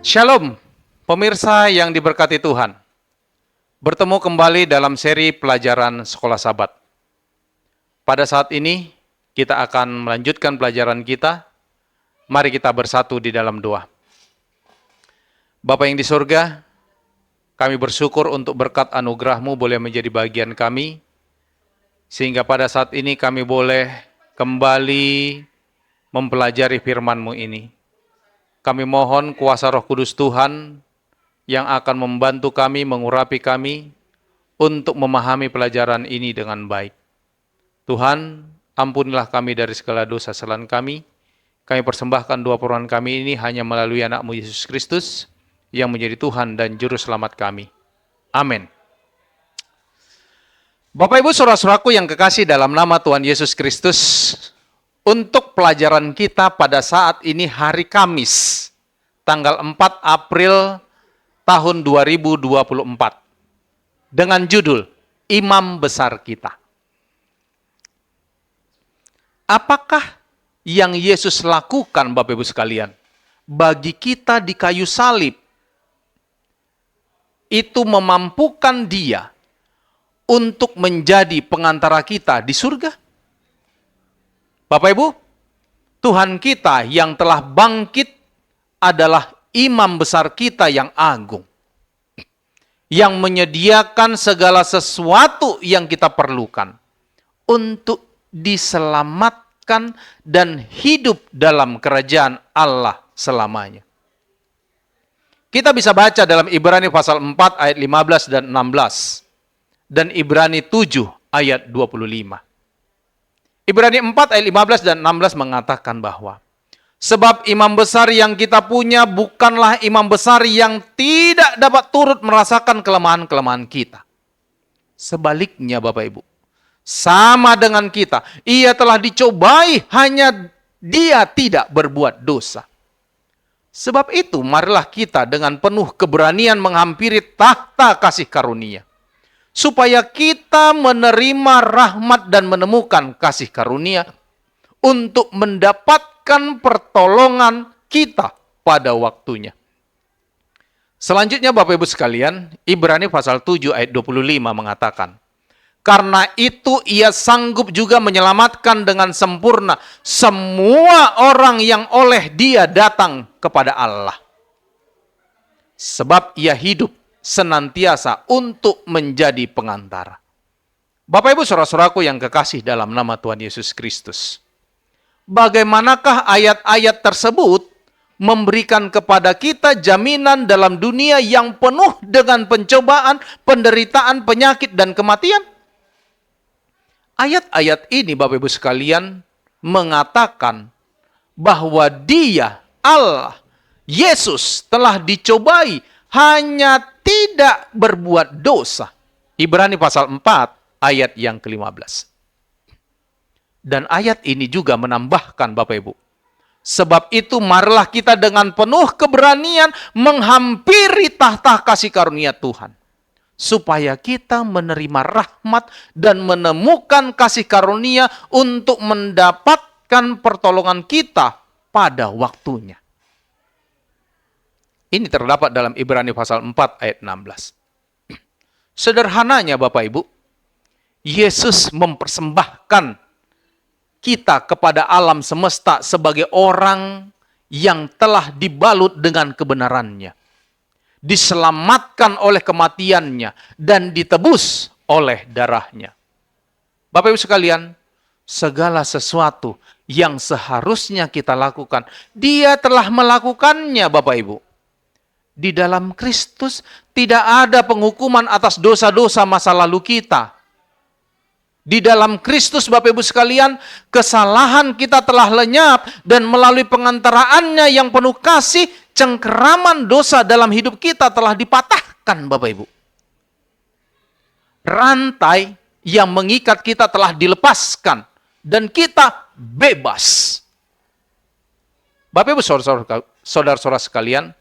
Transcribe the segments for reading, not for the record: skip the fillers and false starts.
Shalom, pemirsa yang diberkati Tuhan. Bertemu kembali dalam seri pelajaran Sekolah Sabat. Pada saat ini, kita akan melanjutkan pelajaran kita. Mari kita bersatu di dalam doa. Bapa yang di surga, kami bersyukur untuk berkat anugerah-Mu boleh menjadi bagian kami, sehingga pada saat ini kami boleh kembali mempelajari firman-Mu ini. Kami mohon kuasa Roh Kudus Tuhan yang akan membantu kami, mengurapi kami untuk memahami pelajaran ini dengan baik. Tuhan, ampunilah kami dari segala dosa kesalahan kami. Kami persembahkan dua permohonan kami ini hanya melalui anak-Mu Yesus Kristus yang menjadi Tuhan dan Juru Selamat kami. Amin. Bapak Ibu saudara-saudaraku yang kekasih dalam nama Tuhan Yesus Kristus, untuk pelajaran kita pada saat ini hari Kamis, tanggal 4 April tahun 2024, dengan judul Imam Besar Kita. Apakah yang Yesus lakukan, Bapak Ibu sekalian, bagi kita di kayu salib, itu memampukan Dia untuk menjadi pengantara kita di surga? Bapak Ibu, Tuhan kita yang telah bangkit adalah imam besar kita yang agung, yang menyediakan segala sesuatu yang kita perlukan untuk diselamatkan dan hidup dalam kerajaan Allah selamanya. Kita bisa baca dalam Ibrani pasal 4 ayat 15 dan 16 dan Ibrani 7 ayat 25. Ibrani 4 ayat 15 dan 16 mengatakan bahwa sebab imam besar yang kita punya bukanlah imam besar yang tidak dapat turut merasakan kelemahan-kelemahan kita. Sebaliknya Bapak Ibu, sama dengan kita, ia telah dicobai, hanya dia tidak berbuat dosa. Sebab itu marilah kita dengan penuh keberanian menghampiri tahta kasih karunia, supaya kita menerima rahmat dan menemukan kasih karunia untuk mendapatkan pertolongan kita pada waktunya. Selanjutnya Bapak Ibu sekalian, Ibrani pasal 7 ayat 25 mengatakan, karena itu ia sanggup juga menyelamatkan dengan sempurna semua orang yang oleh Dia datang kepada Allah. Sebab ia hidup senantiasa untuk menjadi pengantara. Bapak Ibu saudara-saudaraku yang kekasih dalam nama Tuhan Yesus Kristus, bagaimanakah ayat-ayat tersebut memberikan kepada kita jaminan dalam dunia yang penuh dengan pencobaan, penderitaan, penyakit, dan kematian? Ayat-ayat ini Bapak Ibu sekalian mengatakan bahwa Dia, Allah, Yesus telah dicobai, hanya tidak berbuat dosa. Ibrani pasal 4 ayat yang ke-15. Dan ayat ini juga menambahkan Bapak Ibu, sebab itu marilah kita dengan penuh keberanian menghampiri tahta kasih karunia Tuhan, supaya kita menerima rahmat dan menemukan kasih karunia untuk mendapatkan pertolongan kita pada waktunya. Ini terdapat dalam Ibrani pasal 4 ayat 16. Sederhananya Bapak Ibu, Yesus mempersembahkan kita kepada alam semesta sebagai orang yang telah dibalut dengan kebenarannya, diselamatkan oleh kematiannya, dan ditebus oleh darahnya. Bapak Ibu sekalian, segala sesuatu yang seharusnya kita lakukan, Dia telah melakukannya Bapak Ibu. Di dalam Kristus tidak ada penghukuman atas dosa-dosa masa lalu kita. Di dalam Kristus Bapak Ibu sekalian, kesalahan kita telah lenyap dan melalui pengantaraannya yang penuh kasih, cengkeraman dosa dalam hidup kita telah dipatahkan Bapak Ibu. Rantai yang mengikat kita telah dilepaskan dan kita bebas. Bapak Ibu saudara-saudara sekalian,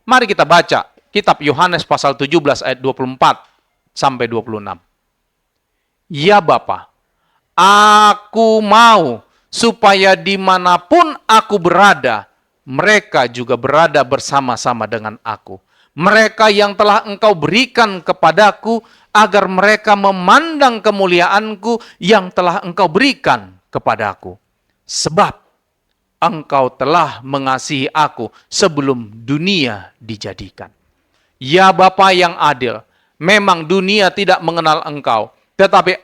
mari kita baca kitab Yohanes pasal 17 ayat 24 sampai 26. Ya Bapa, aku mau supaya dimanapun aku berada, mereka juga berada bersama-sama dengan aku. Mereka yang telah engkau berikan kepadaku, agar mereka memandang kemuliaanku yang telah engkau berikan kepadaku. Sebab engkau telah mengasihi aku sebelum dunia dijadikan. Ya Bapa yang adil, memang dunia tidak mengenal engkau, tetapi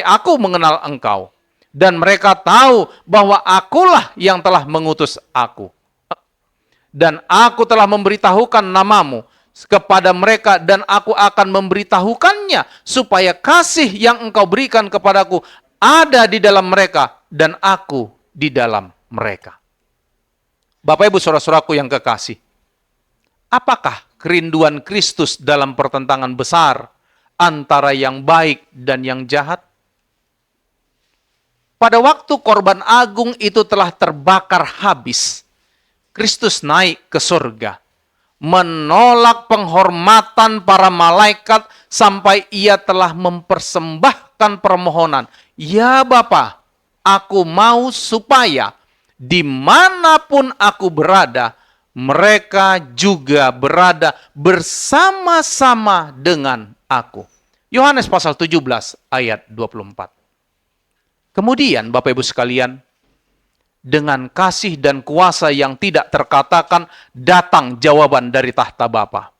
aku mengenal engkau. Dan mereka tahu bahwa akulah yang telah mengutus aku. Dan aku telah memberitahukan namamu kepada mereka, dan aku akan memberitahukannya, supaya kasih yang engkau berikan kepadaku ada di dalam mereka, dan aku di dalam mereka. Bapak Ibu saudara-saudaraku yang kekasih, apakah kerinduan Kristus dalam pertentangan besar antara yang baik dan yang jahat? Pada waktu korban agung itu telah terbakar habis, Kristus naik ke surga, menolak penghormatan para malaikat sampai ia telah mempersembahkan permohonan. Ya Bapa, aku mau supaya dimanapun aku berada, mereka juga berada bersama-sama dengan aku. Yohanes pasal 17 ayat 24. Kemudian Bapak Ibu sekalian, dengan kasih dan kuasa yang tidak terkatakan, datang jawaban dari tahta Bapa.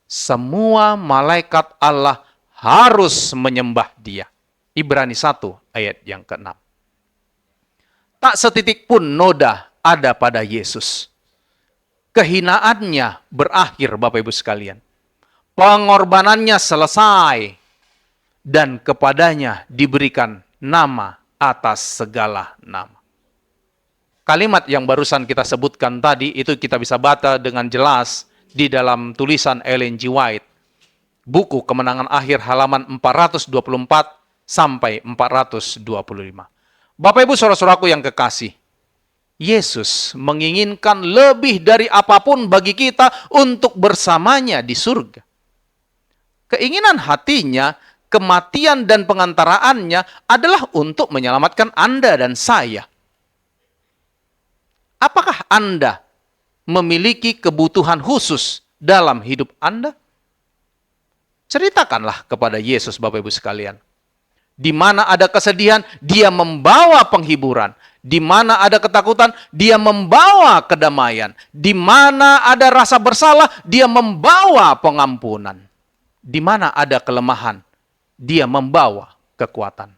Semua malaikat Allah harus menyembah Dia. Ibrani 1 ayat yang ke-6. Tak setitik pun noda ada pada Yesus. Kehinaannya berakhir, Bapak Ibu sekalian. Pengorbanannya selesai. Dan kepadanya diberikan nama atas segala nama. Kalimat yang barusan kita sebutkan tadi, itu kita bisa baca dengan jelas di dalam tulisan Ellen G. White. Buku Kemenangan Akhir halaman 424 sampai 425. Bapak Ibu saudara-saudaraku yang kekasih, Yesus menginginkan lebih dari apapun bagi kita untuk bersamanya di surga. Keinginan hatinya, kematian dan pengantaraannya adalah untuk menyelamatkan Anda dan saya. Apakah Anda memiliki kebutuhan khusus dalam hidup Anda? Ceritakanlah kepada Yesus, Bapak Ibu sekalian. Di mana ada kesedihan, Dia membawa penghiburan. Di mana ada ketakutan, Dia membawa kedamaian. Di mana ada rasa bersalah, Dia membawa pengampunan. Di mana ada kelemahan, Dia membawa kekuatan.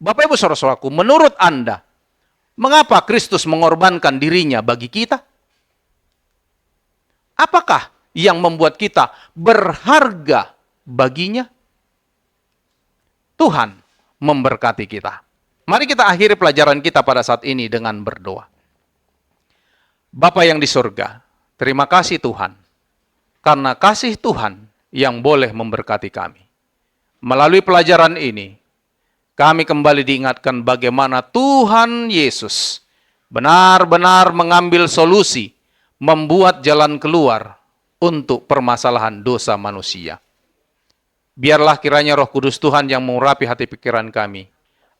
Bapak Ibu saudara-saudaraku, menurut Anda, mengapa Kristus mengorbankan dirinya bagi kita? Apakah yang membuat kita berharga baginya? Tuhan memberkati kita. Mari kita akhiri pelajaran kita pada saat ini dengan berdoa. Bapa yang di surga, terima kasih Tuhan, karena kasih Tuhan yang boleh memberkati kami. Melalui pelajaran ini, kami kembali diingatkan bagaimana Tuhan Yesus benar-benar mengambil solusi, membuat jalan keluar untuk permasalahan dosa manusia. Biarlah kiranya Roh Kudus Tuhan yang mengurapi hati pikiran kami,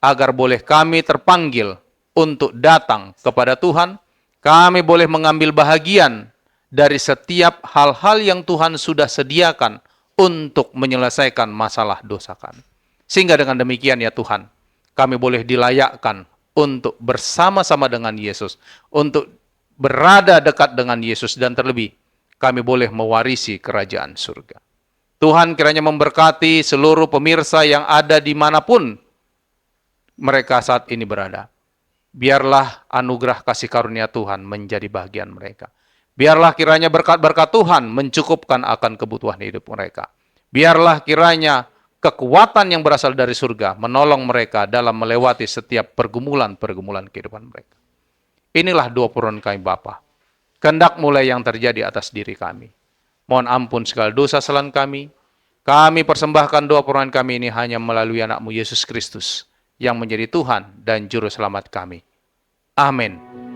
agar boleh kami terpanggil untuk datang kepada Tuhan, kami boleh mengambil bahagian dari setiap hal-hal yang Tuhan sudah sediakan untuk menyelesaikan masalah dosa kami. Sehingga dengan demikian ya Tuhan, kami boleh dilayakkan untuk bersama-sama dengan Yesus, untuk berada dekat dengan Yesus, dan terlebih kami boleh mewarisi kerajaan surga. Tuhan kiranya memberkati seluruh pemirsa yang ada dimanapun mereka saat ini berada. Biarlah anugerah kasih karunia Tuhan menjadi bagian mereka. Biarlah kiranya berkat-berkat Tuhan mencukupkan akan kebutuhan hidup mereka. Biarlah kiranya kekuatan yang berasal dari surga menolong mereka dalam melewati setiap pergumulan-pergumulan kehidupan mereka. Inilah doa permohonan kami Bapa. Kehendak mulai yang terjadi atas diri kami. Mohon ampun segala dosa kesalahan kami. Kami persembahkan doa permohonan kami ini hanya melalui anak-Mu Yesus Kristus yang menjadi Tuhan dan Juru Selamat kami. Amin.